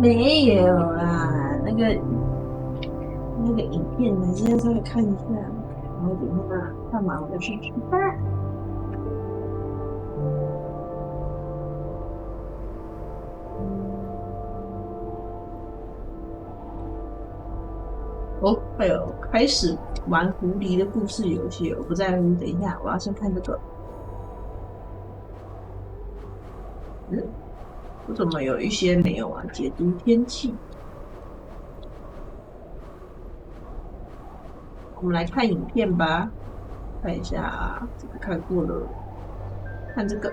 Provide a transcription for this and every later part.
没有啦，那个影片，你现在稍微看一下，然后等下看完我就去吃饭。哦，还有开始玩狐狸的故事游戏，我不在乎。等一下，我要先看这个。嗯，我怎么有一些没有啊？解读天气，我们来看影片吧，看一下这个看过了，看这个。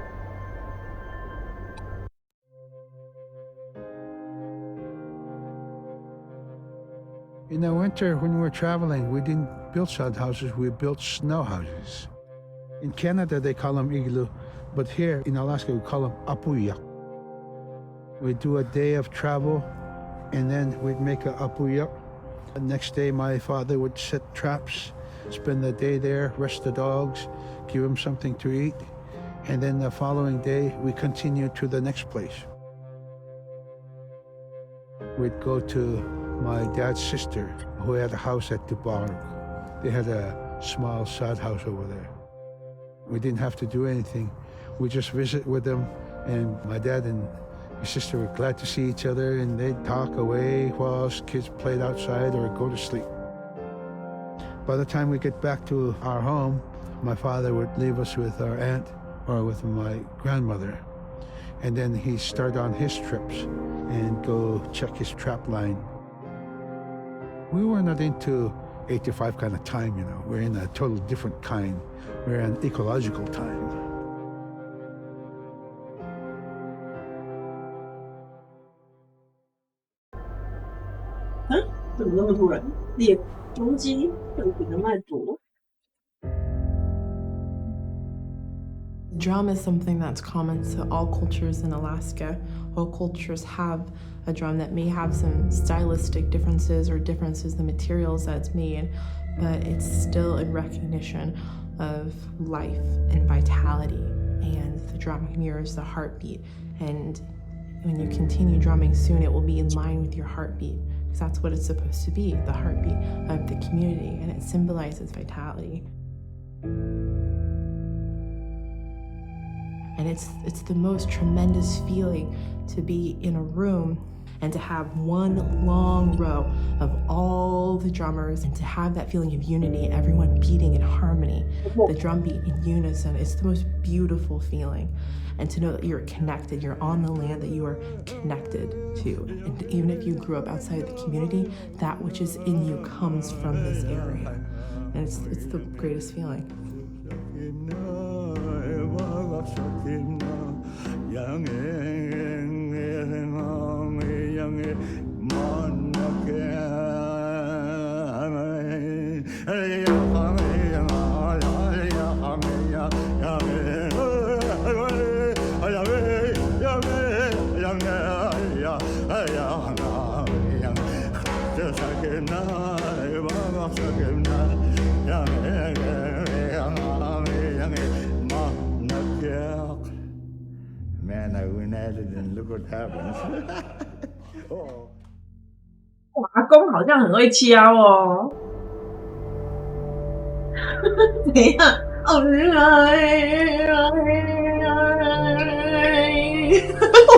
In the winter, when we're traveling, we didn't build sod houses, we built snow houses. In Canada, they call them igloo, but here in Alaska, we call them apuya. We do a day of travel, and then we'd make a apuya. The next day, my father would set traps, spend the day there, rest the dogs, give them something to eat, and then the following day, we continue to the next place. We'd go to my dad's sister, who had a house at Dubarg. They had a small sod house over there. We didn't have to do anything. We just visit with them, and my dad and his sister were glad to see each other, and they'd talk away while us kids played outside or go to sleep. By the time we get back to our home, my father would leave us with our aunt or with my grandmother, and then he'd start on his trips and go check his trap line. We were not into 8 to 5 kind of time, you know. We're in a total different kind. We're in ecological time. 嗯，怎么那么突然？猎公鸡特别的脉搏。Drum is something that's common to all cultures in Alaska. All cultures have a drum that may have some stylistic differences or differences in the materials that it's made, but it's still in recognition of life and vitality. And the drum mirrors the heartbeat. And when you continue drumming soon, it will be in line with your heartbeat, because that's what it's supposed to be, the heartbeat of the community, and it symbolizes vitality. And it's the most tremendous feeling to be in a room and to have one long row of all the drummers and to have that feeling of unity, everyone beating in harmony, the drum beat in unison. It's the most beautiful feeling. And to know that you're connected, you're on the land that you are connected to. And even if you grew up outside the community, that which is in you comes from this area. And it's the greatest feeling. Man, I went at it and look what happens. 我阿公好像很会敲哦。怎样？哦，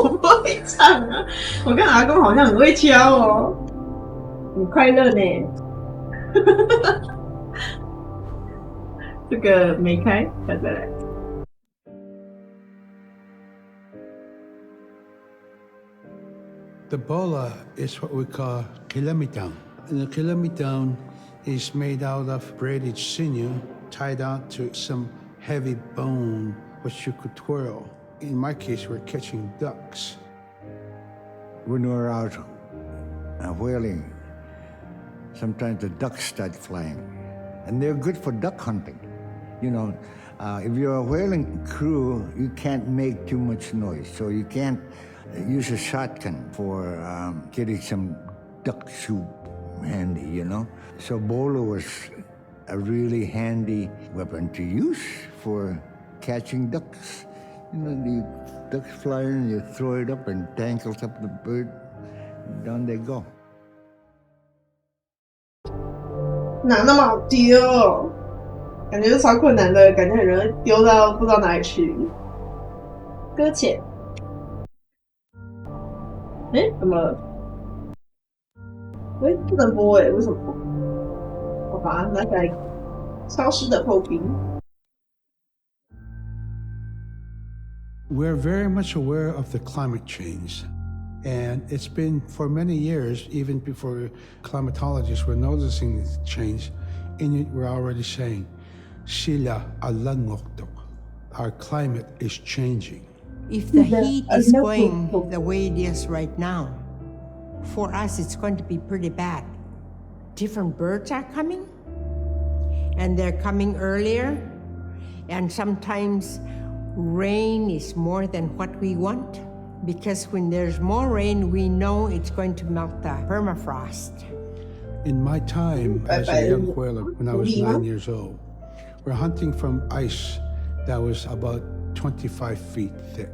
我不会唱啊。我看阿公好像很会敲哦，很快乐呢。这个没开，再来。The bola is what we call kilamitan. And the kilamitan is made out of braided sinew tied on to some heavy bone which you could twirl. In my case, we're catching ducks. When we're out whaling, sometimes the ducks start flying. And they're good for duck hunting. You know, if you're a whaling crew, you can't make too much noise. So you can't use a shotgun for getting some duck soup handy, you know? So bola was a really handy weapon to use for catching ducks. You know, the ducks fly and you throw it up and tangles up the bird, down they go. 哪那么好丢？感觉超困难的，感觉很容易丢到不知道哪里去。搁浅。哎，怎么了？哎，不能播哎，为什么？好吧，拿起来消失的透冰。We're very much aware of the climate change. And it's been for many years, even before climatologists were noticing this change, Inuit were already saying, Sila alangoktok. Our climate is changing. If the heat is going the way it is right now, for us it's going to be pretty bad. Different birds are coming, and they're coming earlier, and sometimes rain is more than what we want, because when there's more rain, we know it's going to melt the permafrost. In my time as a young whaler, when I was 9 years old, we're hunting from ice that was about 25 feet thick.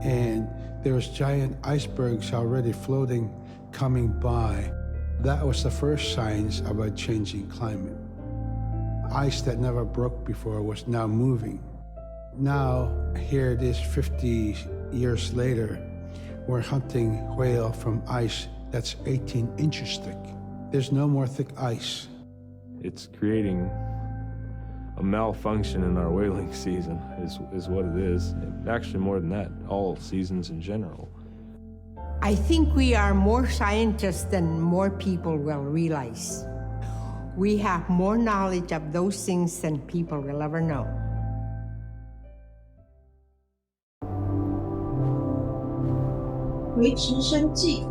And there was giant icebergs already floating, coming by. That was the first signs of a changing climate. Ice that never broke before was now moving. Now, here it is 50 years later, we're hunting whale from ice that's 18 inches thick. There's no more thick ice. It's creating a malfunction in our whaling season is what it is. Actually more than that, all seasons in general. I think we are more scientists than more people will realize. We have more knowledge of those things than people will ever know. 维持生计。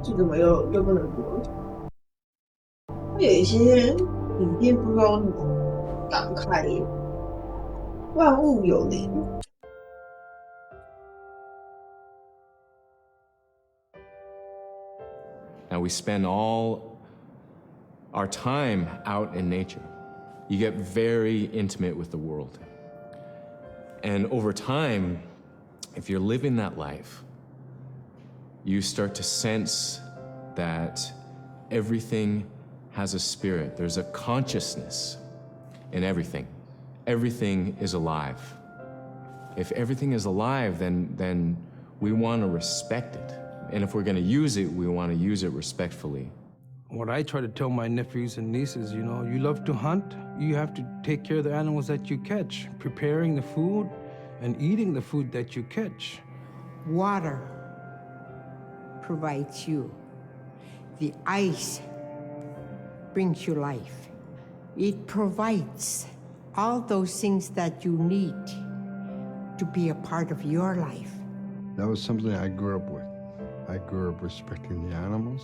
这怎么又不能播了？会有一些影片不知道怎么打不开耶。万物有灵。Now we spend all our time out in nature. You get very intimate with the world. And over time, if you're living that life, you start to sense that everything has a spirit. There's a consciousness in everything. Everything is alive. If everything is alive, then we want to respect it. And if we're going to use it, we want to use it respectfully. What I try to tell my nephews and nieces, you know, you love to hunt, you have to take care of the animals that you catch, preparing the food and eating the food that you catch. Water provides you. The ice brings you life. It provides all those things that you need to be a part of your life. That was something I grew up with. I grew up respecting the animals.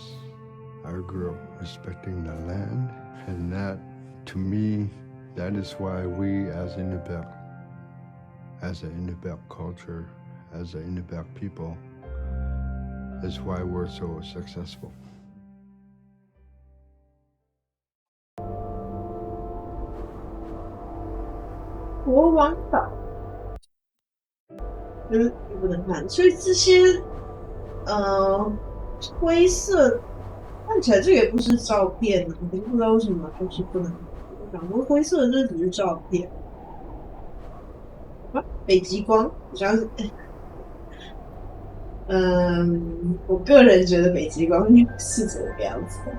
I grew up respecting the land. And that, to me, that is why we as Inupiaq, as an Inupiaq culture, as an Inupiaq people, is why we're so successful. 国王岛，也不能看，所以这些灰色看起来这也不是照片啊，我不知道为什么就是不能。我想说灰色这只是照片啊，北极光好像是，我个人觉得北极光是这个样子的，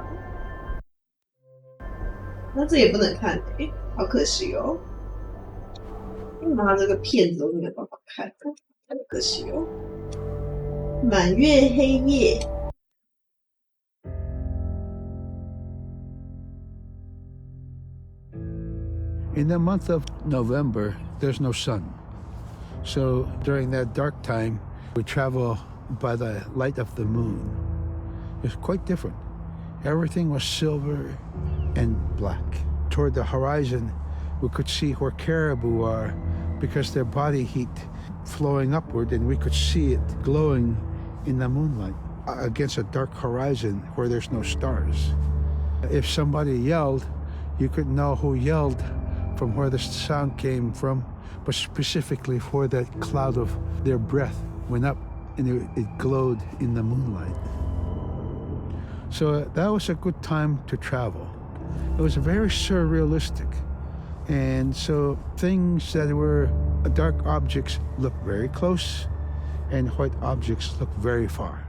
那这也不能看，好可惜哦。因为它这个片子都没有办法看，太可惜哦。满月黑夜， In the month of November, there's no sun. So during that dark time, we travel by the light of the moon. It's quite different. Everything was silver and black. Toward the horizon, we could see where caribou are because their body heat flowing upward, and we could see it glowing in the moonlight against a dark horizon where there's no stars. If somebody yelled, you could know who yelled from where the sound came from, but specifically where that cloud of their breath went up and it glowed in the moonlight. So that was a good time to travel. It was very surrealistic. And so things that were dark objects look very close, and white objects look very far.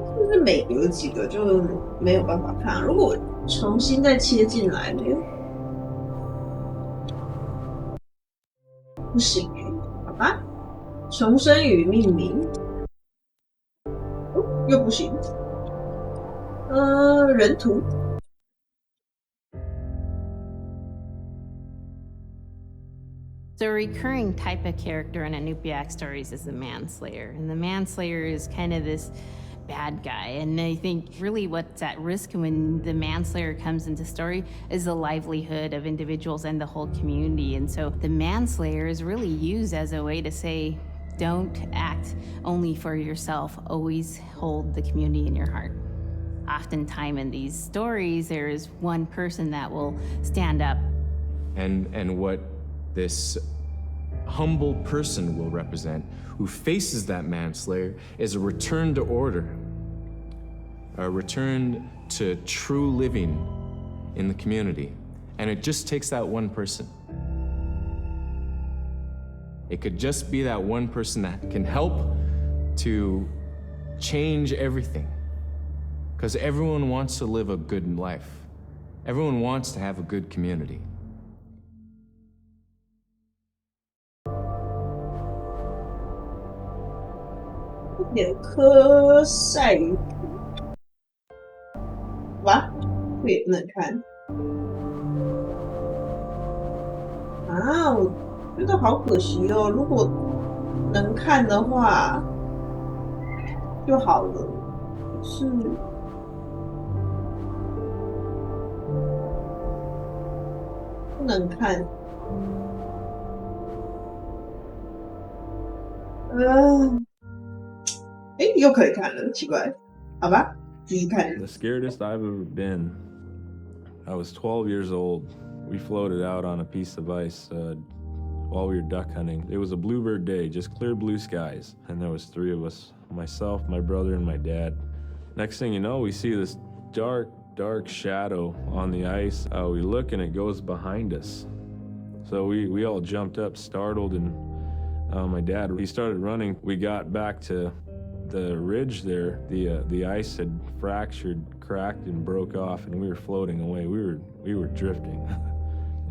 是不是每隔几个就没有办法看？如果我重新再切进来呢？不行好吧？重生与命名，又不行。人图。So a recurring type of character in Inupiaq stories is the manslayer. And the manslayer is kind of this bad guy. And I think really what's at risk when the manslayer comes into story is the livelihood of individuals and the whole community. And so the manslayer is really used as a way to say, don't act only for yourself, always hold the community in your heart. Oftentimes in these stories, there is one person that will stand up. And what this humble person will represent, who faces that manslayer, is a return to order, a return to true living in the community. And it just takes that one person. It could just be that one person that can help to change everything. Because everyone wants to live a good life. Everyone wants to have a good community. 一点科赛鱼哇，这也不能看啊！我觉得好可惜哦，如果能看的话就好了，是不能看。又可以看了，奇怪，好吧，继续看。 The scaredest I've ever been. I was 12 years old. We floated out on a piece of ice while we were duck hunting. It was a bluebird day, just clear blue skies, and there was 3 of us: myself, my brother, and my dad. Next thing you know, we see this dark shadow on the ice. We look and it goes behind us. So we all jumped up, startled, and my dad, he started running. We got back to the ridge there. The ice had fractured, cracked, and broke off, and we were floating away. We were drifting.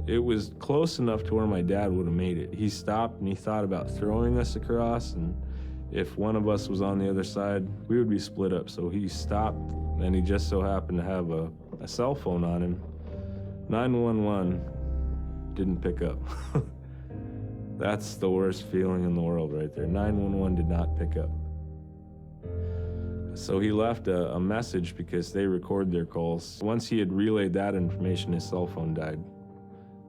It was close enough to where my dad would have made it. He stopped and he thought about throwing us across, and if one of us was on the other side, we would be split up. So he stopped, and he just so happened to have a cell phone on him. 911 didn't pick up. That's the worst feeling in the world right there. 911 did not pick up. So he left a message because they record their calls. Once he had relayed that information, his cell phone died.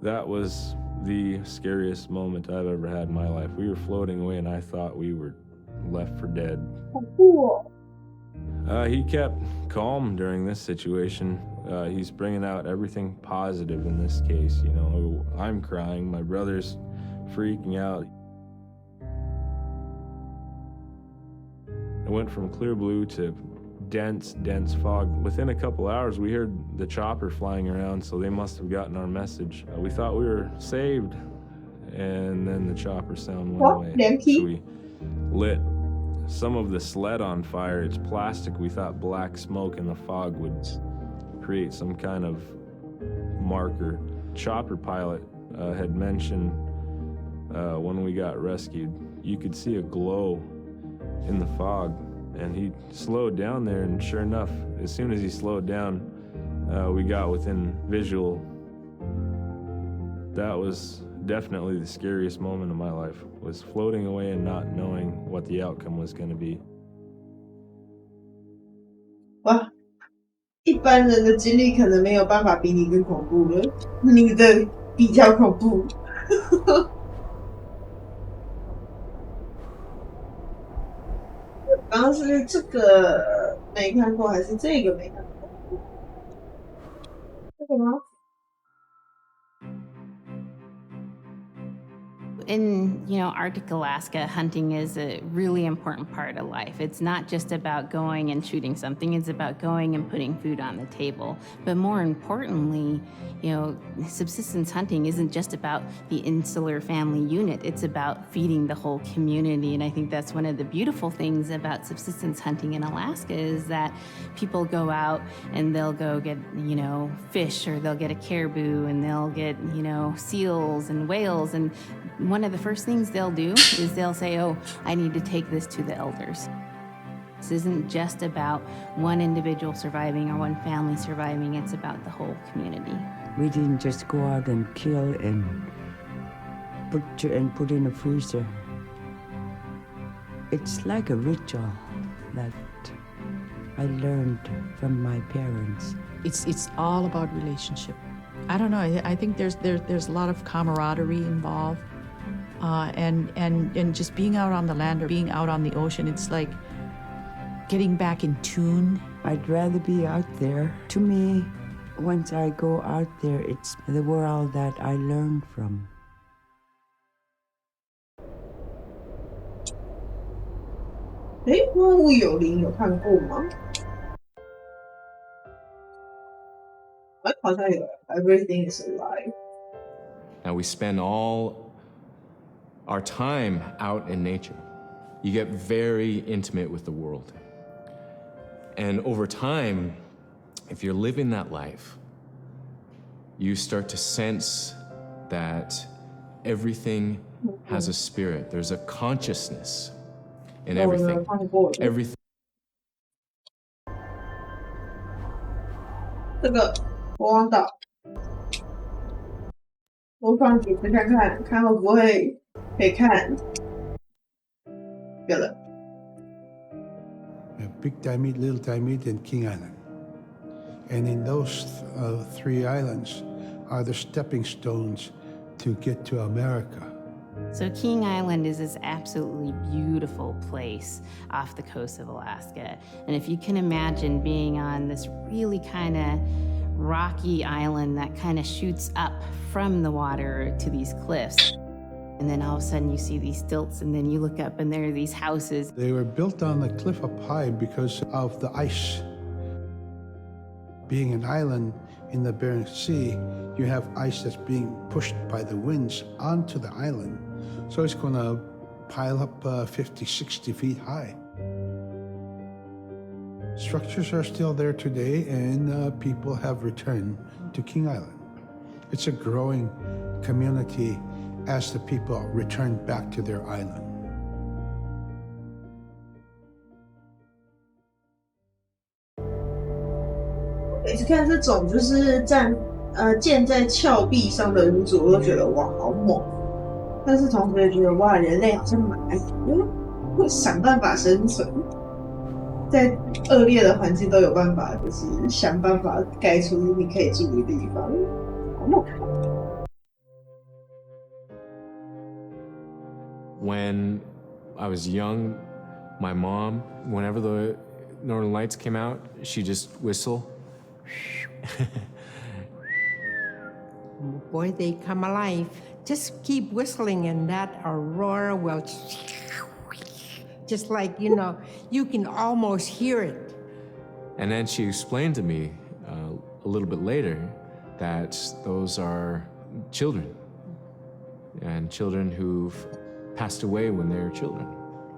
That was the scariest moment I've ever had in my life. We were floating away and I thought we were left for dead. He kept calm during this situation. He's bringing out everything positive in this case. You know, I'm crying, my brother's freaking out. It went from clear blue to dense fog. Within a couple hours, we heard the chopper flying around, so they must have gotten our message. We thought we were saved, and then the chopper sound went away. So we lit some of the sled on fire. It's plastic. We thought black smoke in the fog would create some kind of marker. Chopper pilot had mentioned when we got rescued, you could see a glow in the fog, and he slowed down there, and sure enough, as soon as he slowed down, we got within visual. That was definitely the scariest moment of my life, was floating away and not knowing what the outcome was going to be. 哇，一般人的经历可能没有办法比你更恐怖了，你的比较恐怖。刚刚是这个没看过，还是这个没看过？这个吗？ In, Arctic Alaska, hunting is a really important part of life. It's not just about going and shooting something, it's about going and putting food on the table. But more importantly, subsistence hunting isn't just about the insular family unit, it's about feeding the whole community. And I think that's one of the beautiful things about subsistence hunting in Alaska is that people go out and they'll go get, fish, or they'll get a caribou, and they'll get, seals and whales. And one of the first things they'll do is they'll say, oh, I need to take this to the elders. This isn't just about one individual surviving or one family surviving, it's about the whole community. We didn't just go out and kill and put in a freezer. It's like a ritual that I learned from my parents. It's all about relationship. I don't know. I think there's a lot of camaraderie involved, and just being out on the land or being out on the ocean. It's like getting back in tune. I'd rather be out there. To me, once I go out there, it's the world that I learn from.《万物有灵》有看过吗？好像有 Everything is alive. Now we spend all our time out in nature. You get very intimate with the world. And over time, if you're living that life, you start to sense that everything has a spirit. There's a consciousness in everything. Everything. 这个国王岛，我放几次看看，看会不会可以看。有了。Big Diamond, Little Diamond, and King Island. And in those three islands are the stepping stones to get to America. So King Island is this absolutely beautiful place off the coast of Alaska. And if you can imagine being on this really kind of rocky island that kind of shoots up from the water to these cliffs. And then all of a sudden you see these stilts, and then you look up and there are these houses. They were built on the cliff up high because of the ice. Being an island in the Bering Sea, you have ice that's being pushed by the winds onto the island. So it's going to pile up 50, 60 feet high. Structures are still there today, and people have returned to King Island. It's a growing community as the people return back to their island. 每次看这种就是建在峭壁上的民族，我都觉得哇好猛，但是同时也觉得哇人类好像蛮会想办法生存，在恶劣的环境都有办法，就是想办法盖出你可以住的地方，好猛。When I was young, my mom, whenever the Northern Lights came out, she'd just whistle. Boy, they come alive. Just keep whistling and that aurora will just like, you can almost hear it. And then she explained to me a little bit later that those are children, and children who've passed away when they were children.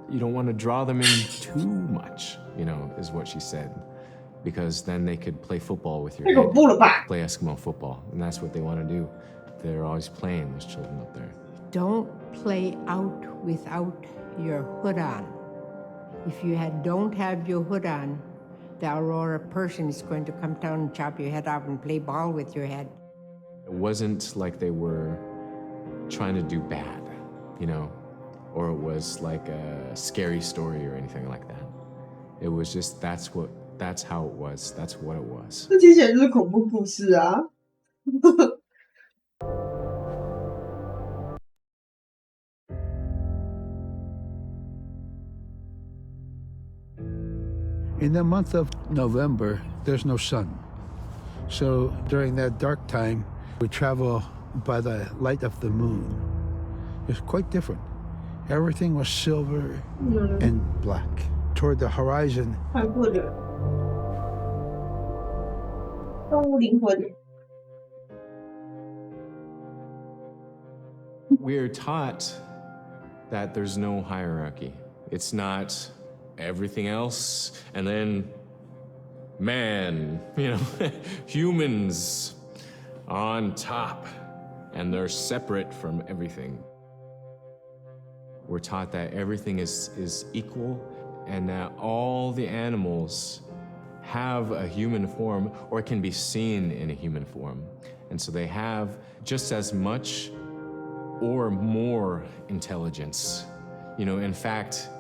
You don't want to draw them in too much, is what she said, because then they could play football with your head, play Eskimo football, and that's what they want to do. They're always playing, those children up there. Don't play out without your hood on. If you don't have your hood on, the aurora person is going to come down and chop your head off and play ball with your head. It wasn't like they were trying to do bad, or it was like a scary story or anything like that. It was just that's how it was. That's what it was. 这听起来就是恐怖故事啊。In the month of November, there's no sun. So during that dark time, we travel by the light of the moon. is quite different. Everything was silver and black. Toward the horizon, 看过的动物灵魂。 We're taught that there's no hierarchy. It's not everything else and then man, humans on top, and they're separate from everything. We're taught that everything is equal and that all the animals have a human form or can be seen in a human form. And so they have just as much or more intelligence. In fact,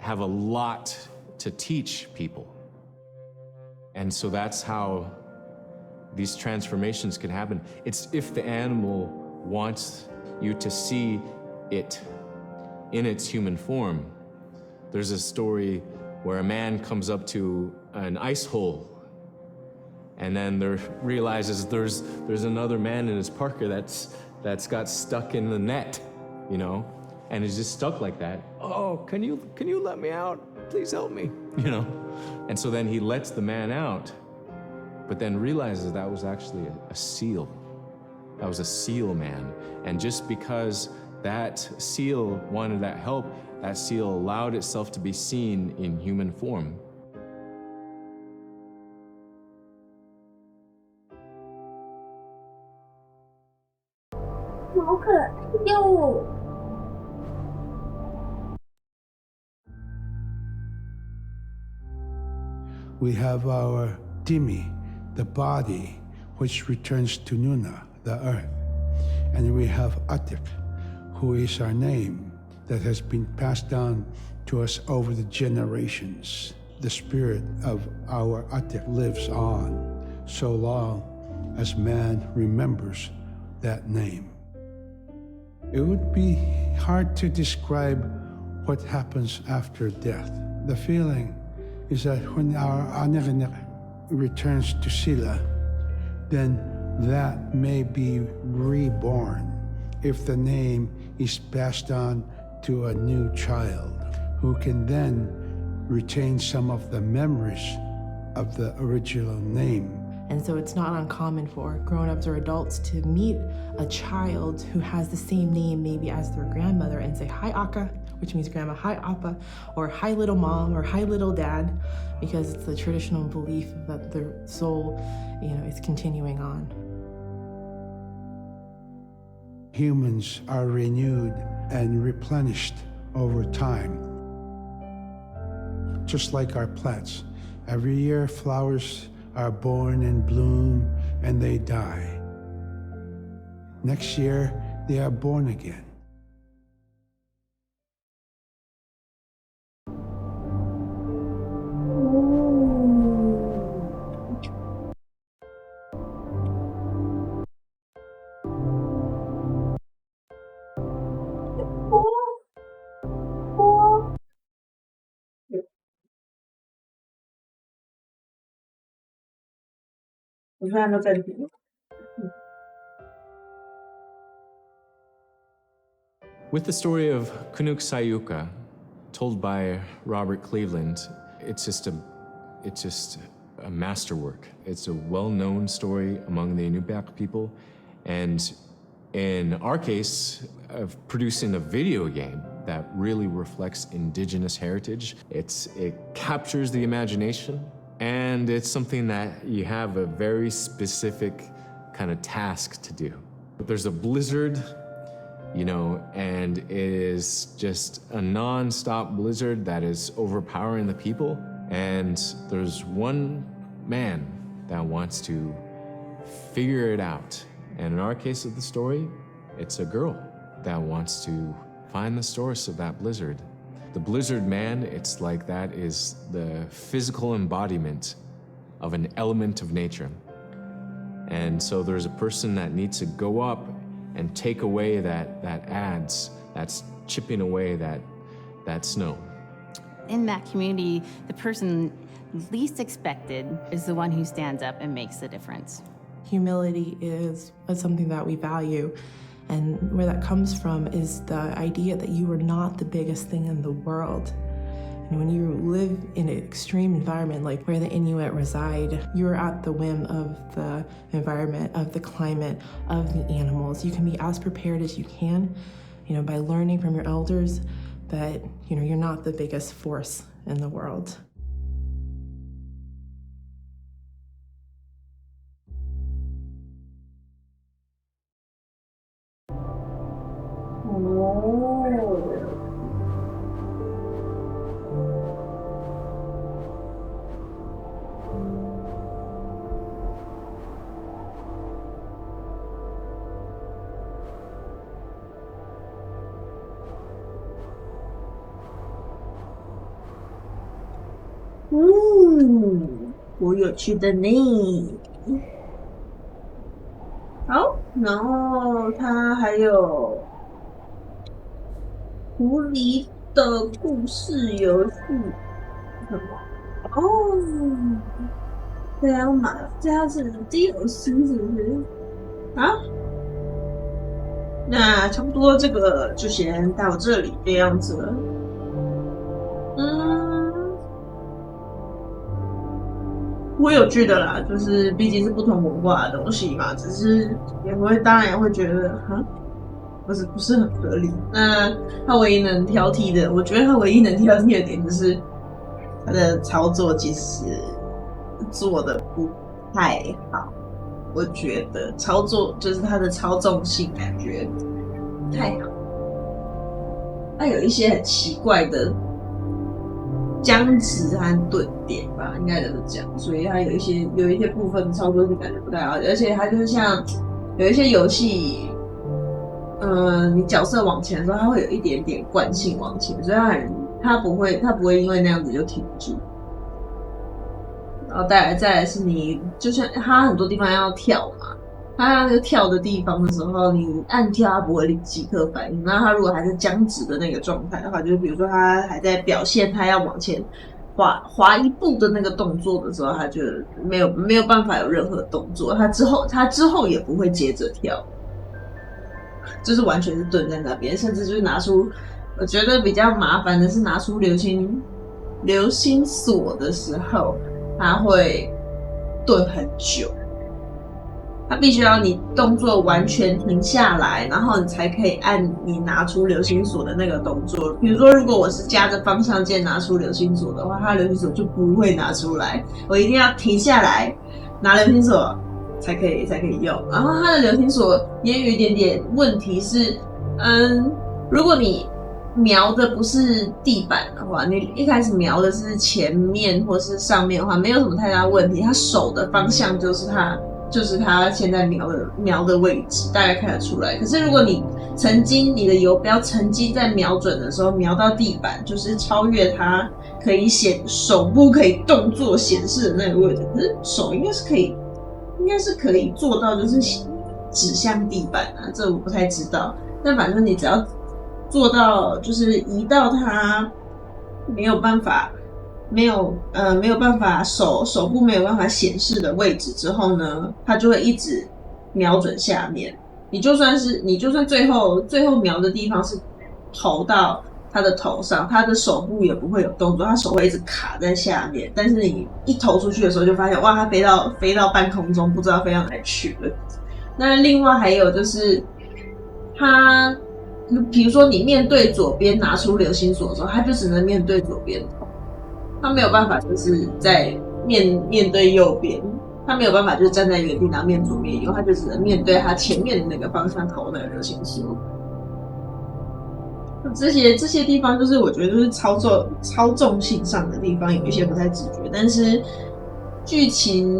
have a lot to teach people. And so that's how these transformations can happen. It's if the animal wants you to see it in its human form. There's a story where a man comes up to an ice hole and then realizes there's another man in his parka that's got stuck in the net, and is just stuck like that. Oh, can you let me out? Please help me, And so then he lets the man out, but then realizes that was actually a seal. That was a seal man. And just because that seal wanted that help, that seal allowed itself to be seen in human form. we have our Dimi, the body, which returns to Nuna, the earth. And we have Atik, who is our name that has been passed down to us over the generations. The spirit of our Atik lives on so long as man remembers that name. It would be hard to describe what happens after death. The feeling is that when our Anik returns to Sila, then that may be reborn if the name is passed on to a new child who can then retain some of the memories of the original name. And so it's not uncommon for grown-ups or adults to meet a child who has the same name maybe as their grandmother and say, "Hi, Akka," which means grandma, "Hi, Appa," or "Hi, little mom," or "Hi, little dad," because it's the traditional belief that the soul, is continuing on. Humans are renewed and replenished over time. Just like our plants. Every year, flowers are born and bloom and they die. Next year, they are born again. With the story of Kunuk Sayuka, told by Robert Cleveland, it's just a masterwork. It's a well-known story among the Inupiaq people, and in our case, of producing a video game that really reflects indigenous heritage. It captures the imagination, and it's something that you have a very specific kind of task to do. There's a blizzard, and it is just a non-stop blizzard that is overpowering the people. And there's one man that wants to figure it out. And in our case of the story, it's a girl that wants to find the source of that blizzard. The blizzard man, it's like that is the physical embodiment of an element of nature. And so there's a person that needs to go up and take away that adze, that's chipping away that snow. In that community, the person least expected is the one who stands up and makes the difference. Humility is something that we value And where that comes from is the idea that you are not the biggest thing in the world. And when you live in an extreme environment like where the Inuit reside, you're at the whim of the environment, of the climate, of the animals. You can be as prepared as you can, by learning from your elders that, you're not the biggest force in the world.我有趣的呢。好，然后它还有狐狸的故事游戏，什么？哦，这要买，这要是 DLC 是不是？啊？那差不多这个就先到这里这样子了。我有趣的啦，就是毕竟是不同文化的东西嘛，只是当然也会觉得不是很合理。那他唯一能挑剔的，我觉得他唯一能挑剔的点就是他的操作其实做的不太好。我觉得操作就是他的操纵性感觉不太好，他有一些很奇怪的僵直和顿点吧，应该就是这样，所以它有一些部分操作性感觉不太好，而且它就是像有一些游戏，你角色往前的时候，它会有一点点惯性往前，所以它不会因为那样子就停住。然后再来是你，就像它很多地方要跳嘛，它那个跳的地方的时候，你按跳它不会即刻反应。那它如果还是僵直的那个状态的话，就是比如说它还在表现它要往前滑一步的那个动作的时候，它就没有办法有任何动作。它之后也不会接着跳，就是完全是蹲在那边，甚至就是拿出，我觉得比较麻烦的是拿出流星锁的时候，它会蹲很久。它必须要你动作完全停下来，然后你才可以按你拿出流星锁的那个动作。比如说，如果我是夹着方向键拿出流星锁的话，它的流星锁就不会拿出来，我一定要停下来拿流星锁才可以用。然后它的流星锁也有一点点问题是，如果你瞄的不是地板的话，你一开始瞄的是前面或是上面的话，没有什么太大问题。它手的方向就是他现在瞄的位置，大概看得出来。可是如果你的游标曾经在瞄准的时候瞄到地板，就是超越它可以手部可以动作显示的那个位置，可是手应该是可以做到，就是指向地板啊，这我不太知道。但反正你只要做到，就是移到它没有办法手部没有办法显示的位置之后呢，它就会一直瞄准下面。你就算最后瞄的地方是投到它的头上，它的手部也不会有动作，它手会一直卡在下面。但是你一投出去的时候，就发现哇，它飞到半空中，不知道飞到哪里去了。那另外还有就是它。比如说你面对左边拿出流星锁的时候，它就只能面对左边投，它没有办法就是在面对右边，它没有办法就是站在原地然后面左面右，它就只能面对它前面的那个方向投那个流星锁。这些地方就是我觉得就是操纵性上的地方有一些不太直觉，但是剧情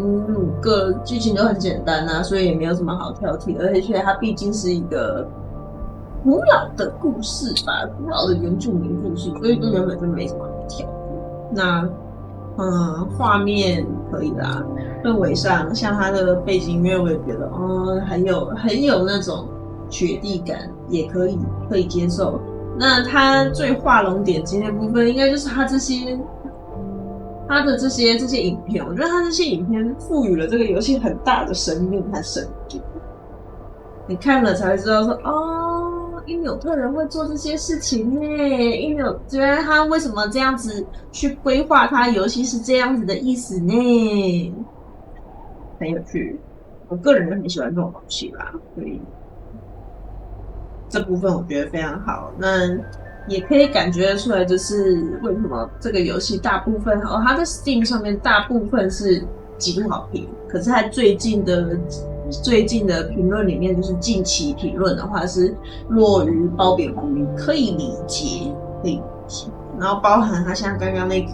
都很简单啊，所以也没有什么好挑剔的，而且它毕竟是一个古老的故事吧，古老的原住民故事，所以原本就没什么好挑。那画面可以啦，氛围上像它的背景音乐，我也觉得很有那种雪地感，也可以接受。那它最画龙点睛的部分，应该就是它的这些影片，我觉得它这些影片赋予了这个游戏很大的生命和深度。你看了才会知道说，哦，因纽特人会做这些事情呢。原来他为什么这样子去规划他游戏是这样子的意思呢？很有趣，我个人很喜欢这种东西啦，所以这部分我觉得非常好。那也可以感觉出来，就是为什么这个游戏大部分它在 Steam 上面大部分是极度好评，可是它最近的评论里面，就是近期评论的话是落于褒贬不一，可以理解。然后包含它像刚刚那个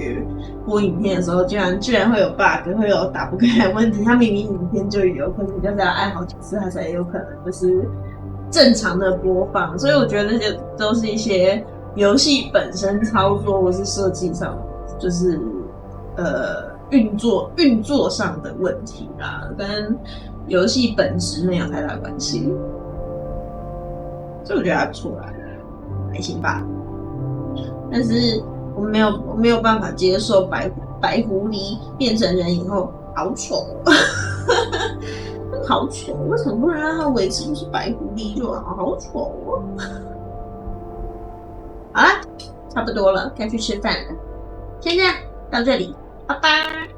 播影片的时候，居然会有 bug， 会有打不开的问题。它明明影片就有，可能就是要按好几次，它才有可能就是正常的播放。所以我觉得这都是一些游戏本身操作或是设计上，就是运作上的问题啦，跟游戏本质没有太大关系。所以我觉得还不错啦，还行吧。但是我没有办法接受白狐狸变成人以后好丑，好丑！为什么不能让它维持就是白狐狸就好？好丑哦！好啦，差不多了，该去吃饭了。先这样到这里，拜拜。